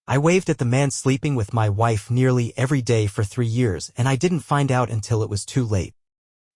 I waved at the man sleeping with my wife nearly every day for 3 years, and I didn't find out until it was too late.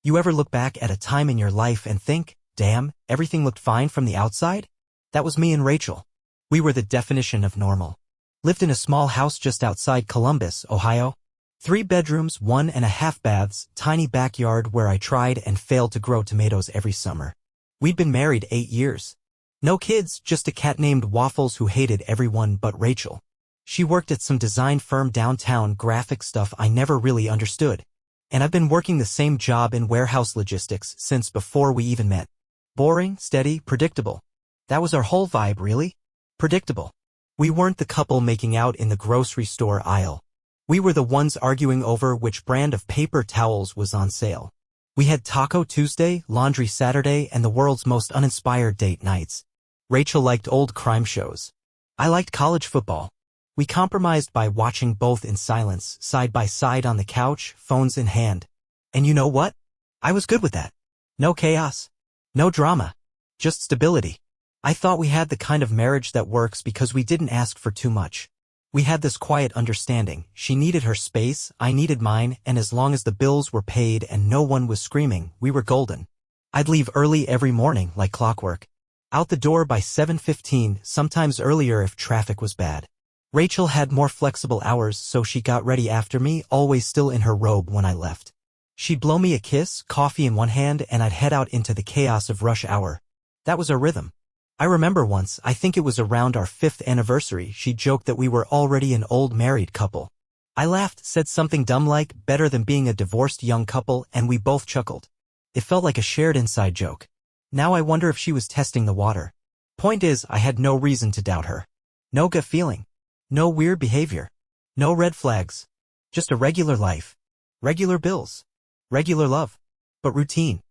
You ever look back at a time in your life and think, damn, everything looked fine from the outside? That was me and Rachel. We were the definition of normal. Lived in a small house just outside Columbus, Ohio. 3 bedrooms, 1.5 baths, tiny backyard where I tried and failed to grow tomatoes every summer. We'd been married 8 years. No kids, just a cat named Waffles who hated everyone but Rachel. She worked at some design firm downtown, graphic stuff I never really understood. And I've been working the same job in warehouse logistics since before we even met. Boring, steady, predictable. That was our whole vibe, really. Predictable. We weren't the couple making out in the grocery store aisle. We were the ones arguing over which brand of paper towels was on sale. We had Taco Tuesday, Laundry Saturday, and the world's most uninspired date nights. Rachel liked old crime shows. I liked college football. We compromised by watching both in silence, side by side on the couch, phones in hand. And you know what? I was good with that. No chaos. No drama. Just stability. I thought we had the kind of marriage that works because we didn't ask for too much. We had this quiet understanding. She needed her space, I needed mine, and as long as the bills were paid and no one was screaming, we were golden. I'd leave early every morning, like clockwork. Out the door by 7:15, sometimes earlier if traffic was bad. Rachel had more flexible hours, so she got ready after me, always still in her robe when I left. She'd blow me a kiss, coffee in one hand, and I'd head out into the chaos of rush hour. That was our rhythm. I remember once, I think it was around our 5th anniversary, she joked that we were already an old married couple. I laughed, said something dumb like, better than being a divorced young couple, and we both chuckled. It felt like a shared inside joke. Now I wonder if she was testing the water. Point is, I had no reason to doubt her. No gut feeling. No weird behavior. No red flags. Just a regular life. Regular bills. Regular love. But routine.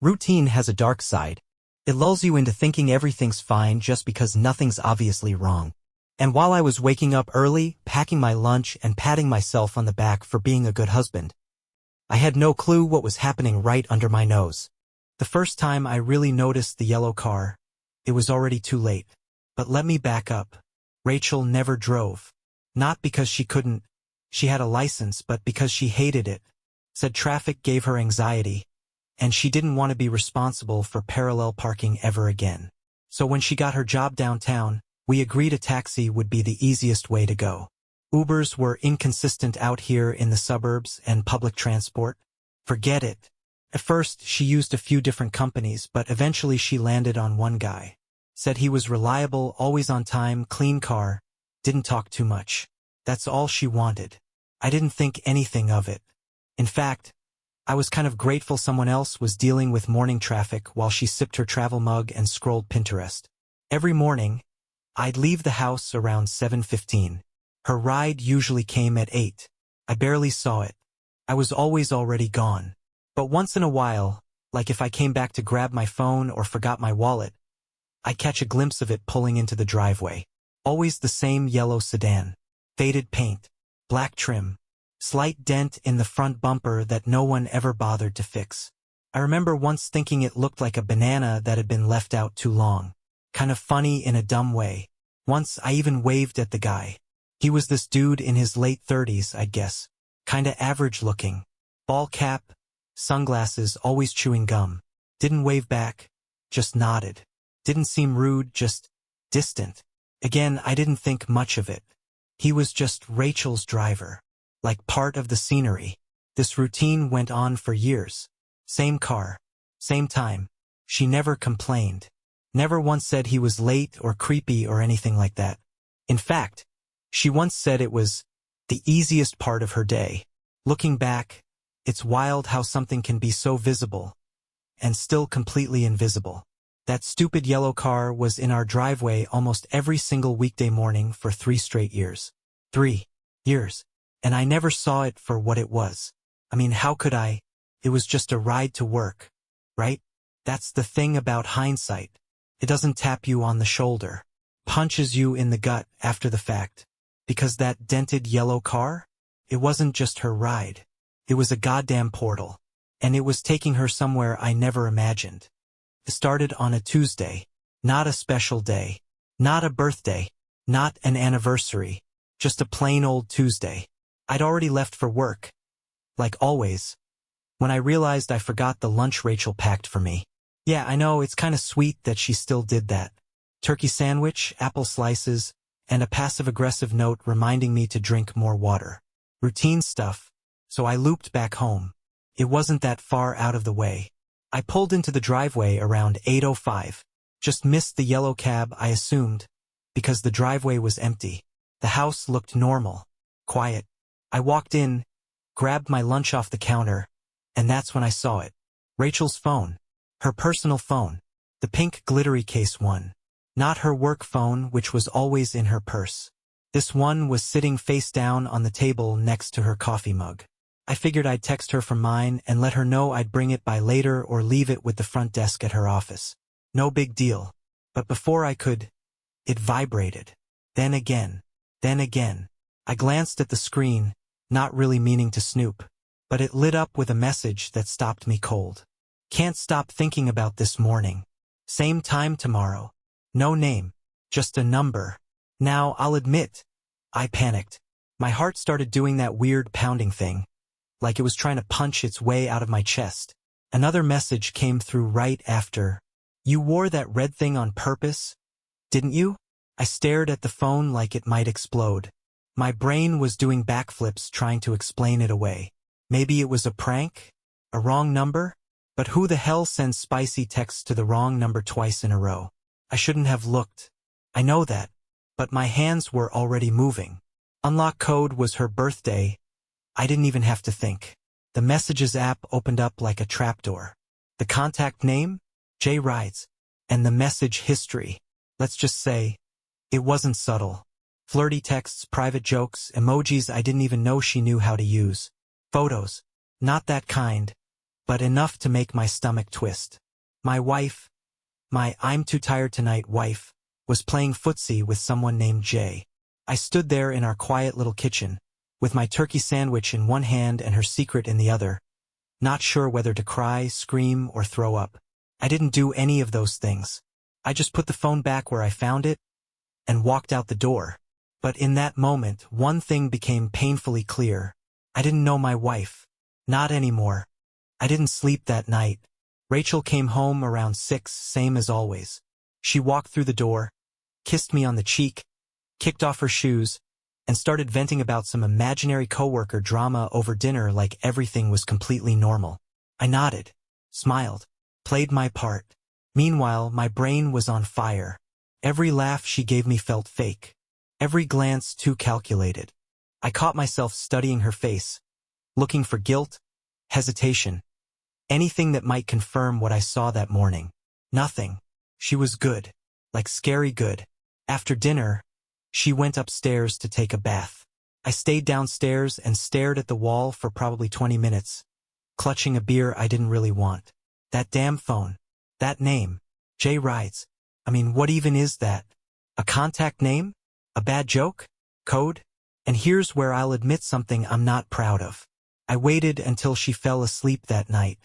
Routine has a dark side. It lulls you into thinking everything's fine just because nothing's obviously wrong. And while I was waking up early, packing my lunch, and patting myself on the back for being a good husband, I had no clue what was happening right under my nose. The first time I really noticed the yellow car, it was already too late. But let me back up. Rachel never drove. Not because she couldn't. She had a license, but because she hated it. Said traffic gave her anxiety. And she didn't want to be responsible for parallel parking ever again. So when she got her job downtown, we agreed a taxi would be the easiest way to go. Ubers were inconsistent out here in the suburbs, and public transport. Forget it. At first, she used a few different companies, but eventually she landed on one guy. Said he was reliable, always on time, clean car, didn't talk too much. That's all she wanted. I didn't think anything of it. In fact, I was kind of grateful someone else was dealing with morning traffic while she sipped her travel mug and scrolled Pinterest. Every morning, I'd leave the house around 7:15. Her ride usually came at 8. I barely saw it. I was always already gone. But once in a while, like if I came back to grab my phone or forgot my wallet, I'd catch a glimpse of it pulling into the driveway. Always the same yellow sedan. Faded paint. Black trim. Slight dent in the front bumper that no one ever bothered to fix. I remember once thinking it looked like a banana that had been left out too long. Kind of funny in a dumb way. Once I even waved at the guy. He was this dude in his late 30s, I'd guess. Kinda average looking. Ball cap. Sunglasses, always chewing gum. Didn't wave back. Just nodded. Didn't seem rude, just distant. Again, I didn't think much of it. He was just Rachel's driver. Like part of the scenery. This routine went on for years. Same car. Same time. She never complained. Never once said he was late or creepy or anything like that. In fact, she once said it was the easiest part of her day. Looking back, it's wild how something can be so visible and still completely invisible. That stupid yellow car was in our driveway almost every single weekday morning for 3 straight years. 3 years. And I never saw it for what it was. I mean, how could I? It was just a ride to work, right? That's the thing about hindsight. It doesn't tap you on the shoulder, punches you in the gut after the fact. Because that dented yellow car? It wasn't just her ride. It was a goddamn portal. And it was taking her somewhere I never imagined. It started on a Tuesday. Not a special day. Not a birthday. Not an anniversary. Just a plain old Tuesday. I'd already left for work, like always, when I realized I forgot the lunch Rachel packed for me. Yeah, I know, it's kinda sweet that she still did that. Turkey sandwich, apple slices, and a passive-aggressive note reminding me to drink more water. Routine stuff, so I looped back home. It wasn't that far out of the way. I pulled into the driveway around 8:05. Just missed the yellow cab, I assumed, because the driveway was empty. The house looked normal, quiet. I walked in, grabbed my lunch off the counter, and that's when I saw it. Rachel's phone. Her personal phone. The pink glittery case one. Not her work phone, which was always in her purse. This one was sitting face down on the table next to her coffee mug. I figured I'd text her from mine and let her know I'd bring it by later or leave it with the front desk at her office. No big deal. But before I could, it vibrated. Then again. Then again. I glanced at the screen, not really meaning to snoop. But it lit up with a message that stopped me cold. Can't stop thinking about this morning. Same time tomorrow. No name. Just a number. Now, I'll admit, I panicked. My heart started doing that weird pounding thing, like it was trying to punch its way out of my chest. Another message came through right after. You wore that red thing on purpose, didn't you? I stared at the phone like it might explode. My brain was doing backflips trying to explain it away. Maybe it was a prank? A wrong number? But who the hell sends spicy texts to the wrong number twice in a row? I shouldn't have looked. I know that. But my hands were already moving. Unlock code was her birthday. I didn't even have to think. The Messages app opened up like a trapdoor. The contact name? J Rides. And the message history. Let's just say, it wasn't subtle. Flirty texts, private jokes, emojis I didn't even know she knew how to use. Photos. Not that kind, but enough to make my stomach twist. My wife, my I'm too tired tonight wife, was playing footsie with someone named Jay. I stood there in our quiet little kitchen, with my turkey sandwich in one hand and her secret in the other, not sure whether to cry, scream, or throw up. I didn't do any of those things. I just put the phone back where I found it and walked out the door. But in that moment, one thing became painfully clear. I didn't know my wife. Not anymore. I didn't sleep that night. Rachel came home around 6, same as always. She walked through the door, kissed me on the cheek, kicked off her shoes, and started venting about some imaginary coworker drama over dinner like everything was completely normal. I nodded, smiled, played my part. Meanwhile, my brain was on fire. Every laugh she gave me felt fake. Every glance too calculated. I caught myself studying her face, looking for guilt, hesitation, anything that might confirm what I saw that morning. Nothing. She was good, like scary good. After dinner, she went upstairs to take a bath. I stayed downstairs and stared at the wall for probably 20 minutes, clutching a beer I didn't really want. That damn phone. That name. J Rides. I mean, what even is that? A contact name? A bad joke? Code? And here's where I'll admit something I'm not proud of. I waited until she fell asleep that night.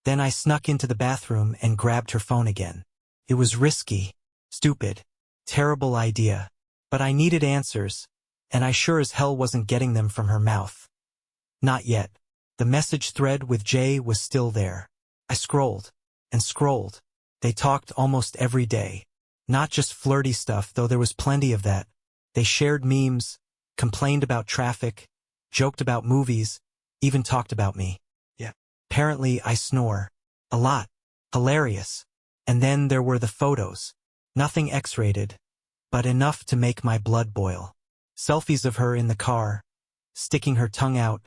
Then I snuck into the bathroom and grabbed her phone again. It was risky, stupid, terrible idea. But I needed answers, and I sure as hell wasn't getting them from her mouth. Not yet. The message thread with Jay was still there. I scrolled and scrolled. They talked almost every day. Not just flirty stuff, though there was plenty of that. They shared memes, complained about traffic, joked about movies, even talked about me. Yeah. Apparently I snore. A lot. Hilarious. And then there were the photos. Nothing X-rated, but enough to make my blood boil. Selfies of her in the car, sticking her tongue out,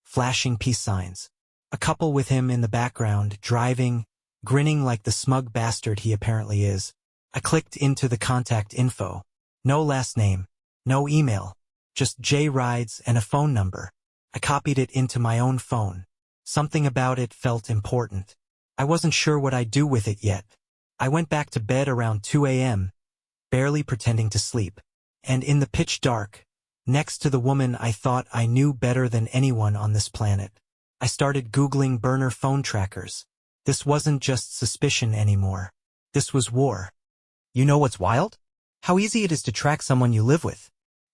flashing peace signs. A couple with him in the background, driving, grinning like the smug bastard he apparently is. I clicked into the contact info. No last name, no email, just J Rides and a phone number. I copied it into my own phone. Something about it felt important. I wasn't sure what I'd do with it yet. I went back to bed around 2 a.m., barely pretending to sleep. And in the pitch dark, next to the woman I thought I knew better than anyone on this planet, I started Googling burner phone trackers. This wasn't just suspicion anymore. This was war. You know what's wild? How easy it is to track someone you live with.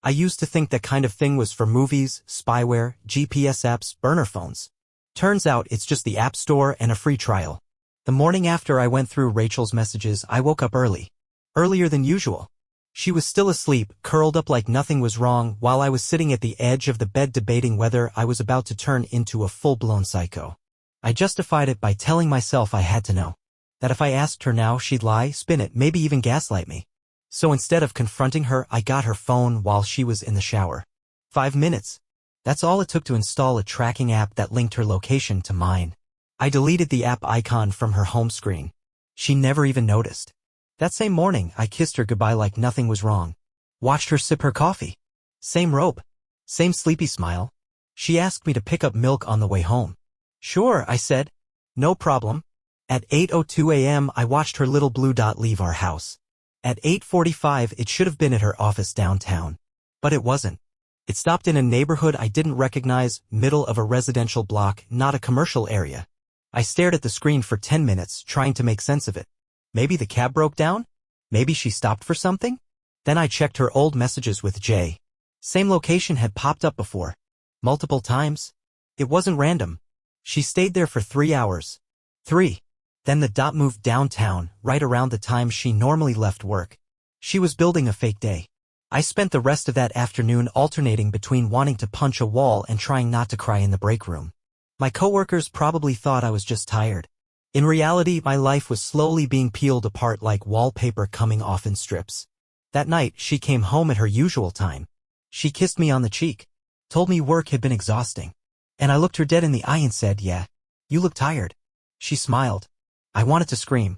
I used to think that kind of thing was for movies, spyware, GPS apps, burner phones. Turns out it's just the App Store and a free trial. The morning after I went through Rachel's messages, I woke up early. Earlier than usual. She was still asleep, curled up like nothing was wrong, while I was sitting at the edge of the bed debating whether I was about to turn into a full-blown psycho. I justified it by telling myself I had to know. That if I asked her now, she'd lie, spin it, maybe even gaslight me. So instead of confronting her, I got her phone while she was in the shower. 5 minutes. That's all it took to install a tracking app that linked her location to mine. I deleted the app icon from her home screen. She never even noticed. That same morning, I kissed her goodbye like nothing was wrong. Watched her sip her coffee. Same robe. Same sleepy smile. She asked me to pick up milk on the way home. Sure, I said. No problem. At 8:02 a.m., I watched her little blue dot leave our house. At 8:45, it should have been at her office downtown. But it wasn't. It stopped in a neighborhood I didn't recognize, middle of a residential block, not a commercial area. I stared at the screen for 10 minutes, trying to make sense of it. Maybe the cab broke down? Maybe she stopped for something? Then I checked her old messages with Jay. Same location had popped up before. Multiple times. It wasn't random. She stayed there for 3 hours. 3. Then the dot moved downtown, right around the time she normally left work. She was building a fake day. I spent the rest of that afternoon alternating between wanting to punch a wall and trying not to cry in the break room. My coworkers probably thought I was just tired. In reality, my life was slowly being peeled apart like wallpaper coming off in strips. That night, she came home at her usual time. She kissed me on the cheek, told me work had been exhausting. And I looked her dead in the eye and said, "Yeah, you look tired." She smiled. I wanted to scream.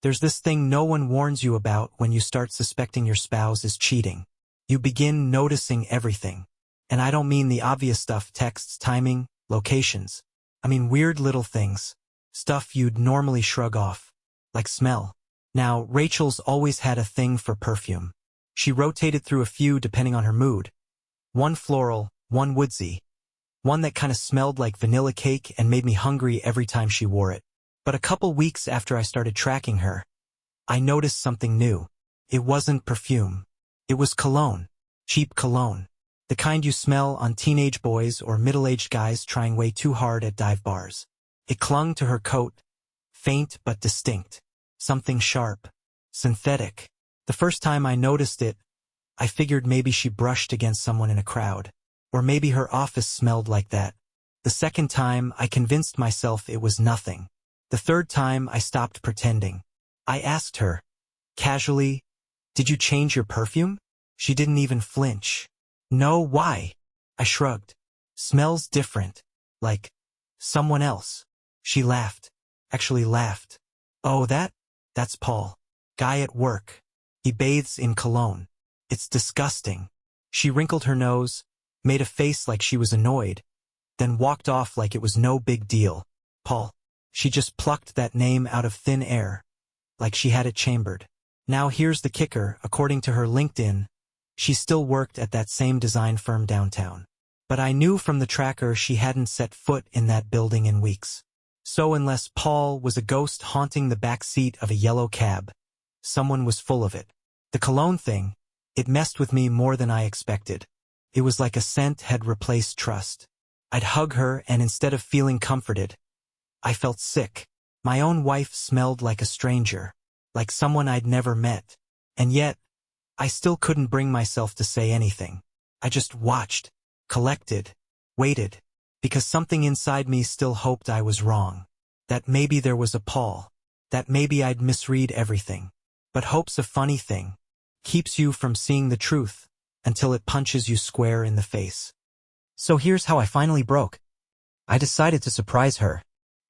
There's this thing no one warns you about when you start suspecting your spouse is cheating. You begin noticing everything. And I don't mean the obvious stuff, texts, timing, locations. I mean weird little things. Stuff you'd normally shrug off. Like smell. Now, Rachel's always had a thing for perfume. She rotated through a few depending on her mood. One floral, one woodsy. One that kind of smelled like vanilla cake and made me hungry every time she wore it. But a couple weeks after I started tracking her, I noticed something new. It wasn't perfume. It was cologne. Cheap cologne. The kind you smell on teenage boys or middle-aged guys trying way too hard at dive bars. It clung to her coat. Faint but distinct. Something sharp. Synthetic. The first time I noticed it, I figured maybe she brushed against someone in a crowd. Or maybe her office smelled like that. The second time, I convinced myself it was nothing. The third time, I stopped pretending. I asked her, casually, "Did you change your perfume?" She didn't even flinch. "No, why?" I shrugged. "Smells different. Like someone else." She laughed. Actually laughed. "Oh, that's Paul. Guy at work. He bathes in cologne. It's disgusting." She wrinkled her nose, made a face like she was annoyed, then walked off like it was no big deal. Paul. She just plucked that name out of thin air, like she had it chambered. Now here's the kicker, according to her LinkedIn, she still worked at that same design firm downtown. But I knew from the tracker she hadn't set foot in that building in weeks. So unless Paul was a ghost haunting the back seat of a yellow cab, someone was full of it. The cologne thing, it messed with me more than I expected. It was like a scent had replaced trust. I'd hug her and instead of feeling comforted, I felt sick. My own wife smelled like a stranger, like someone I'd never met. And yet, I still couldn't bring myself to say anything. I just watched, collected, waited, because something inside me still hoped I was wrong. That maybe there was a Paul. That maybe I'd misread everything. But hope's a funny thing. Keeps you from seeing the truth, until it punches you square in the face. So here's how I finally broke. I decided to surprise her.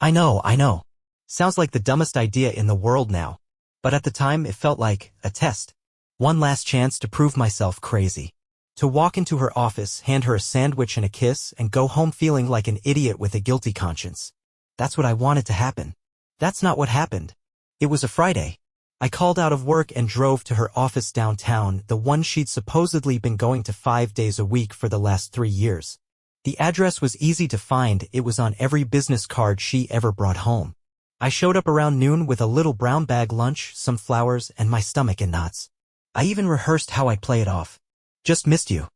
I know. Sounds like the dumbest idea in the world now. But at the time it felt like a test. One last chance to prove myself crazy. To walk into her office, hand her a sandwich and a kiss, and go home feeling like an idiot with a guilty conscience. That's what I wanted to happen. That's not what happened. It was a Friday. I called out of work and drove to her office downtown, the one she'd supposedly been going to 5 days a week for the last 3 years. The address was easy to find, it was on every business card she ever brought home. I showed up around noon with a little brown bag lunch, some flowers, and my stomach in knots. I even rehearsed how I'd play it off. "Just missed you,"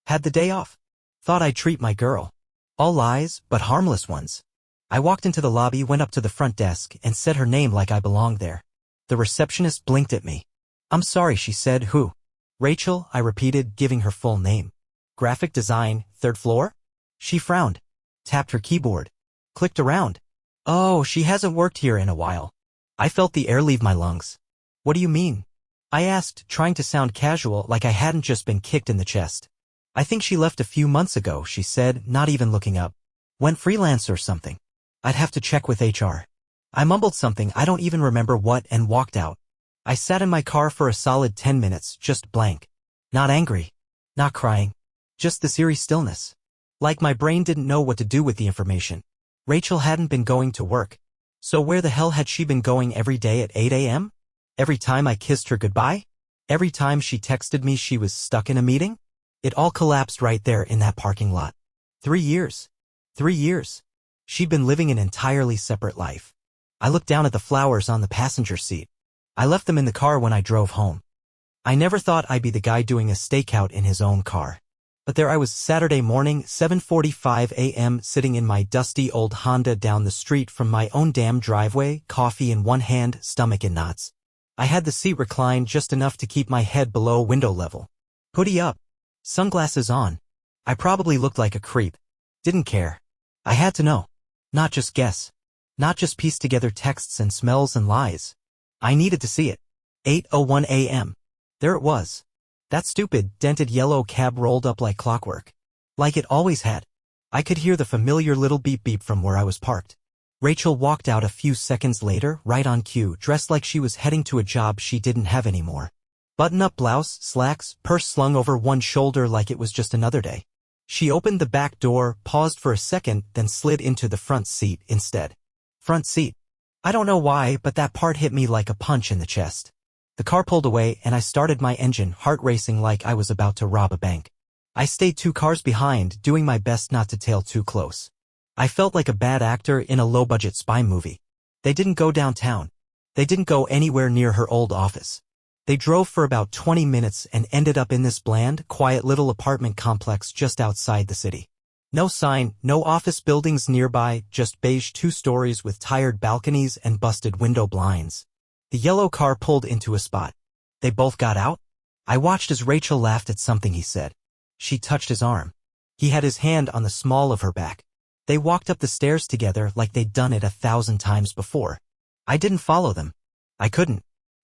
Had the day off. Thought I'd treat my girl. All lies, but harmless ones. I walked into the lobby, went up to the front desk, and said her name like I belonged there. The receptionist blinked at me. I'm sorry, she said. Who? Rachel, I repeated, giving her full name. Graphic design, 3rd floor? She frowned. Tapped her keyboard. Clicked around. Oh, she hasn't worked here in a while. I felt the air leave my lungs. What do you mean? I asked, trying to sound casual, like I hadn't just been kicked in the chest. I think she left a few months ago, she said, not even looking up. Went freelance or something. I'd have to check with HR. I mumbled something, I don't even remember what, and walked out. I sat in my car for a solid 10 minutes, just blank. Not angry. Not crying. Just this eerie stillness. Like my brain didn't know what to do with the information. Rachel hadn't been going to work. So where the hell had she been going every day at 8 a.m.? Every time I kissed her goodbye? Every time she texted me she was stuck in a meeting? It all collapsed right there in that parking lot. 3 years. 3 years. She'd been living an entirely separate life. I looked down at the flowers on the passenger seat. I left them in the car when I drove home. I never thought I'd be the guy doing a stakeout in his own car. But there I was, Saturday morning, 7:45 a.m., sitting in my dusty old Honda down the street from my own damn driveway, coffee in one hand, stomach in knots. I had the seat reclined just enough to keep my head below window level. Hoodie up. Sunglasses on. I probably looked like a creep. Didn't care. I had to know. Not just guess. Not just piece together texts and smells and lies. I needed to see it. 8:01 a.m. There it was. That stupid, dented yellow cab rolled up like clockwork. Like it always had. I could hear the familiar little beep-beep from where I was parked. Rachel walked out a few seconds later, right on cue, dressed like she was heading to a job she didn't have anymore. Button-up blouse, slacks, purse slung over one shoulder like it was just another day. She opened the back door, paused for a second, then slid into the front seat instead. Front seat. I don't know why, but that part hit me like a punch in the chest. The car pulled away and I started my engine, heart racing like I was about to rob a bank. I stayed 2 cars behind, doing my best not to tail too close. I felt like a bad actor in a low-budget spy movie. They didn't go downtown. They didn't go anywhere near her old office. They drove for about 20 minutes and ended up in this bland, quiet little apartment complex just outside the city. No sign, no office buildings nearby, just beige 2 stories with tired balconies and busted window blinds. The yellow car pulled into a spot. They both got out? I watched as Rachel laughed at something he said. She touched his arm. He had his hand on the small of her back. They walked up the stairs together like they'd done it 1,000 times before. I didn't follow them. I couldn't.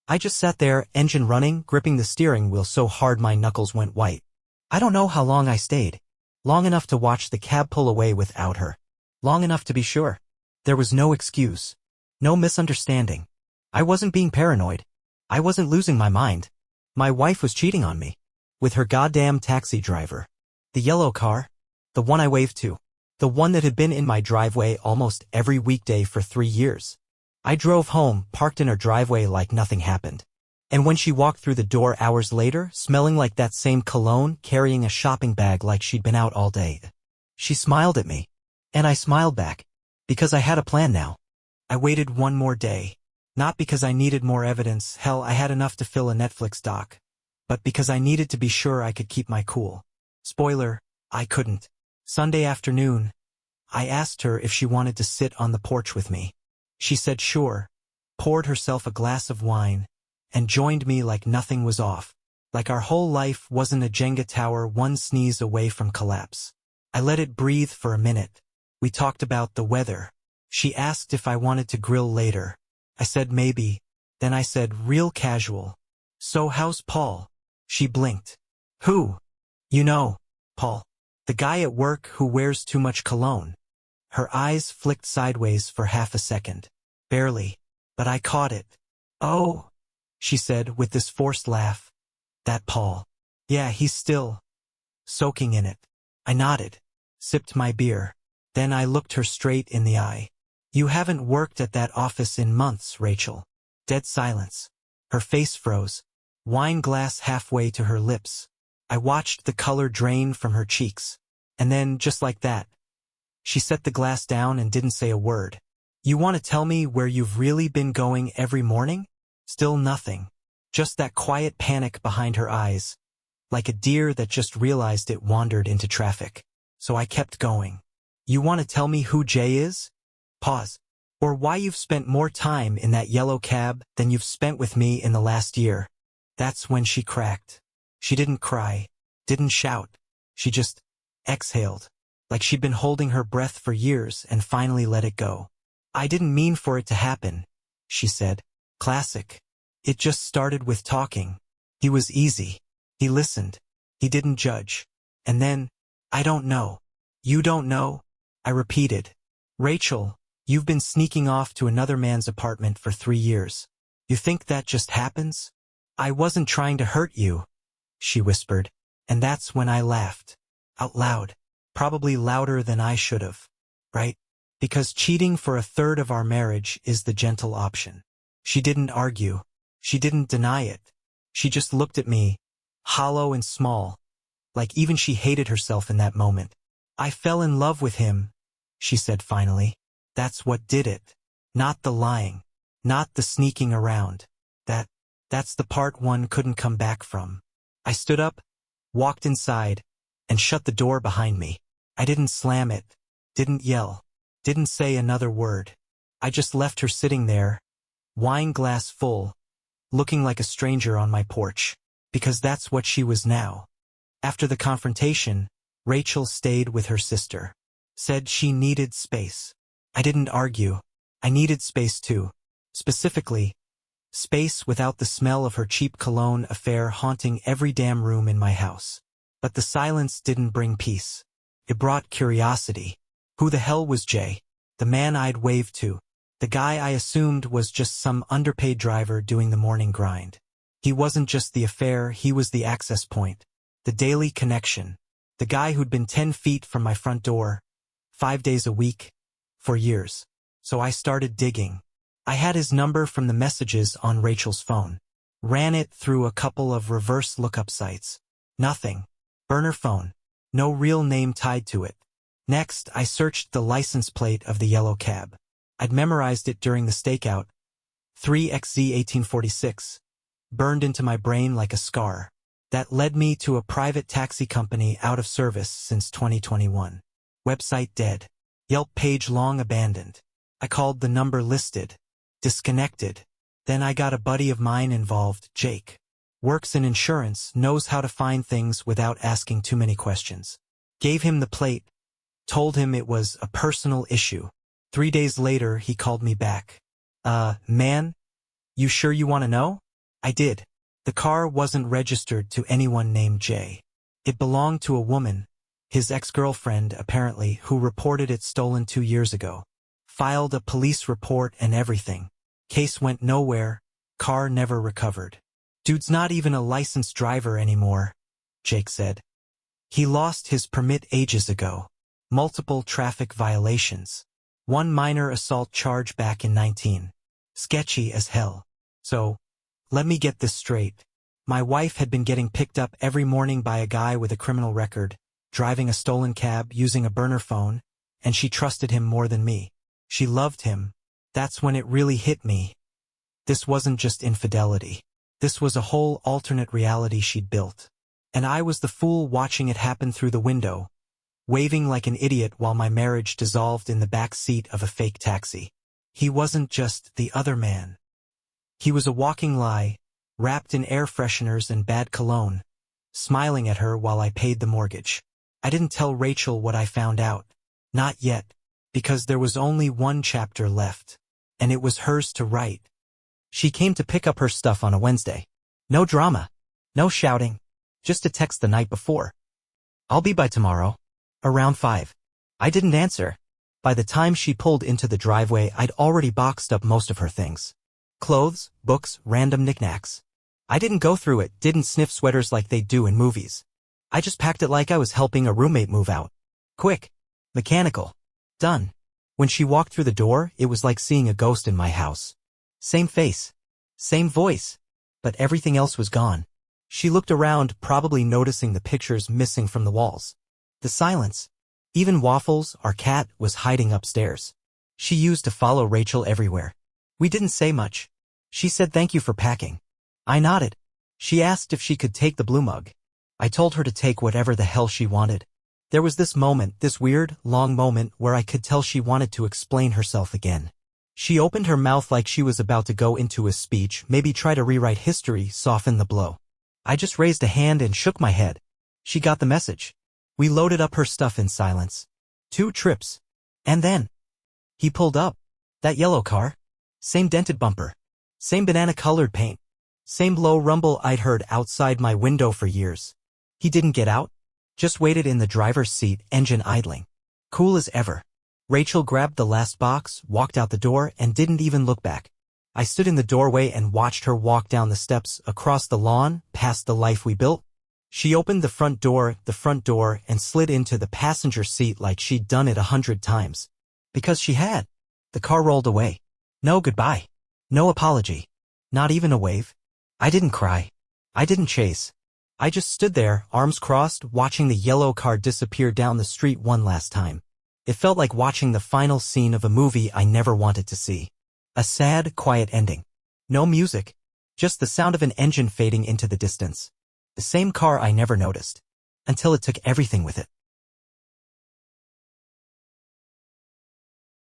I just sat there, engine running, gripping the steering wheel so hard my knuckles went white. I don't know how long I stayed. Long enough to watch the cab pull away without her. Long enough to be sure. There was no excuse. No misunderstanding. I wasn't being paranoid. I wasn't losing my mind. My wife was cheating on me. With her goddamn taxi driver. The yellow car. The one I waved to. The one that had been in my driveway almost every weekday for 3 years. I drove home, parked in her driveway like nothing happened. And when she walked through the door hours later, smelling like that same cologne, carrying a shopping bag like she'd been out all day, she smiled at me. And I smiled back. Because I had a plan now. I waited one more day. Not because I needed more evidence, hell, I had enough to fill a Netflix doc. But because I needed to be sure I could keep my cool. Spoiler, I couldn't. Sunday afternoon, I asked her if she wanted to sit on the porch with me. She said sure, poured herself a glass of wine, and joined me like nothing was off. Like our whole life wasn't a Jenga tower one sneeze away from collapse. I let it breathe for a minute. We talked about the weather. She asked if I wanted to grill later. I said maybe. Then I said real casual. So how's Paul? She blinked. Who? You know, Paul. The guy at work who wears too much cologne. Her eyes flicked sideways for half a second. Barely. But I caught it. Oh, she said with this forced laugh. That Paul. Yeah, he's still soaking in it. I nodded. Sipped my beer. Then I looked her straight in the eye. You haven't worked at that office in months, Rachel. Dead silence. Her face froze. Wine glass halfway to her lips. I watched the color drain from her cheeks. And then, just like that, she set the glass down and didn't say a word. You want to tell me where you've really been going every morning? Still nothing. Just that quiet panic behind her eyes. like a deer that just realized it wandered into traffic. So I kept going. You want to tell me who Jay is? Pause. Or why you've spent more time in that yellow cab than you've spent with me in the last year? That's when she cracked. She didn't cry, didn't shout. She just exhaled, like she'd been holding her breath for years and finally let it go. I didn't mean for it to happen, she said. Classic. It just started with talking. He was easy. He listened. He didn't judge. And then, I don't know. You don't know? I repeated. Rachel, you've been sneaking off to another man's apartment for 3 years. You think that just happens? I wasn't trying to hurt you, she whispered, and that's when I laughed. Out loud. Probably louder than I should have. Right? Because cheating for a third of our marriage is the gentle option. She didn't argue. She didn't deny it. She just looked at me, hollow and small, like even she hated herself in that moment. I fell in love with him, she said finally. That's what did it. Not the lying. Not the sneaking around. That's the part one couldn't come back from. I stood up, walked inside, and shut the door behind me. I didn't slam it, didn't yell, didn't say another word. I just left her sitting there, wine glass full, looking like a stranger on my porch, because that's what she was now. After the confrontation, Rachel stayed with her sister. Said she needed space. I didn't argue. I needed space too. Specifically, space without the smell of her cheap cologne affair haunting every damn room in my house. But the silence didn't bring peace. It brought curiosity. Who the hell was Jay? The man I'd waved to. The guy I assumed was just some underpaid driver doing the morning grind. He wasn't just the affair, he was the access point. The daily connection. The guy who'd been 10 feet from my front door, 5 days a week, for years. So I started digging. I had his number from the messages on Rachel's phone. Ran it through a couple of reverse lookup sites. Nothing. Burner phone. No real name tied to it. Next, I searched the license plate of the yellow cab. I'd memorized it during the stakeout. 3XZ1846. Burned into my brain like a scar. That led me to a private taxi company out of service since 2021. Website dead. Yelp page long abandoned. I called the number listed. Disconnected. Then I got a buddy of mine involved, Jake. Works in insurance, knows how to find things without asking too many questions. Gave him the plate. Told him it was a personal issue. 3 days later, he called me back. Man? You sure you want to know? I did. The car wasn't registered to anyone named Jay. It belonged to a woman, his ex-girlfriend apparently, who reported it stolen 2 years ago. Filed a police report and everything. Case went nowhere, car never recovered. Dude's not even a licensed driver anymore, Jake said. He lost his permit ages ago. Multiple traffic violations. One minor assault charge back in 19. Sketchy as hell. So, let me get this straight. My wife had been getting picked up every morning by a guy with a criminal record, driving a stolen cab, using a burner phone, and she trusted him more than me. She loved him. That's when it really hit me. This wasn't just infidelity. This was a whole alternate reality she'd built. And I was the fool watching it happen through the window, waving like an idiot while my marriage dissolved in the back seat of a fake taxi. He wasn't just the other man. He was a walking lie, wrapped in air fresheners and bad cologne, smiling at her while I paid the mortgage. I didn't tell Rachel what I found out. Not yet, because there was only one chapter left, and it was hers to write. She came to pick up her stuff on a Wednesday. No drama. No shouting. Just a text the night before. I'll be by tomorrow. Around 5. I didn't answer. By the time she pulled into the driveway, I'd already boxed up most of her things. Clothes, books, random knickknacks. I didn't go through it, didn't sniff sweaters like they do in movies. I just packed it like I was helping a roommate move out. Quick. Mechanical. Done. When she walked through the door, it was like seeing a ghost in my house. Same face. Same voice. But everything else was gone. She looked around, probably noticing the pictures missing from the walls. The silence. Even Waffles, our cat, was hiding upstairs. She used to follow Rachel everywhere. We didn't say much. She said thank you for packing. I nodded. She asked if she could take the blue mug. I told her to take whatever the hell she wanted. There was this moment, this weird, long moment where I could tell she wanted to explain herself again. She opened her mouth like she was about to go into a speech, maybe try to rewrite history, soften the blow. I just raised a hand and shook my head. She got the message. We loaded up her stuff in silence. 2 trips. And then he pulled up. That yellow car. Same dented bumper. Same banana-colored paint. Same low rumble I'd heard outside my window for years. He didn't get out. Just waited in the driver's seat, engine idling. Cool as ever. Rachel grabbed the last box, walked out the door, and didn't even look back. I stood in the doorway and watched her walk down the steps, across the lawn, past the life we built. She opened the front door, and slid into the passenger seat like she'd done it 100 times. Because she had. The car rolled away. No goodbye. No apology. Not even a wave. I didn't cry. I didn't chase. I just stood there, arms crossed, watching the yellow car disappear down the street one last time. It felt like watching the final scene of a movie I never wanted to see. A sad, quiet ending. No music. Just the sound of an engine fading into the distance. The same car I never noticed. Until it took everything with it.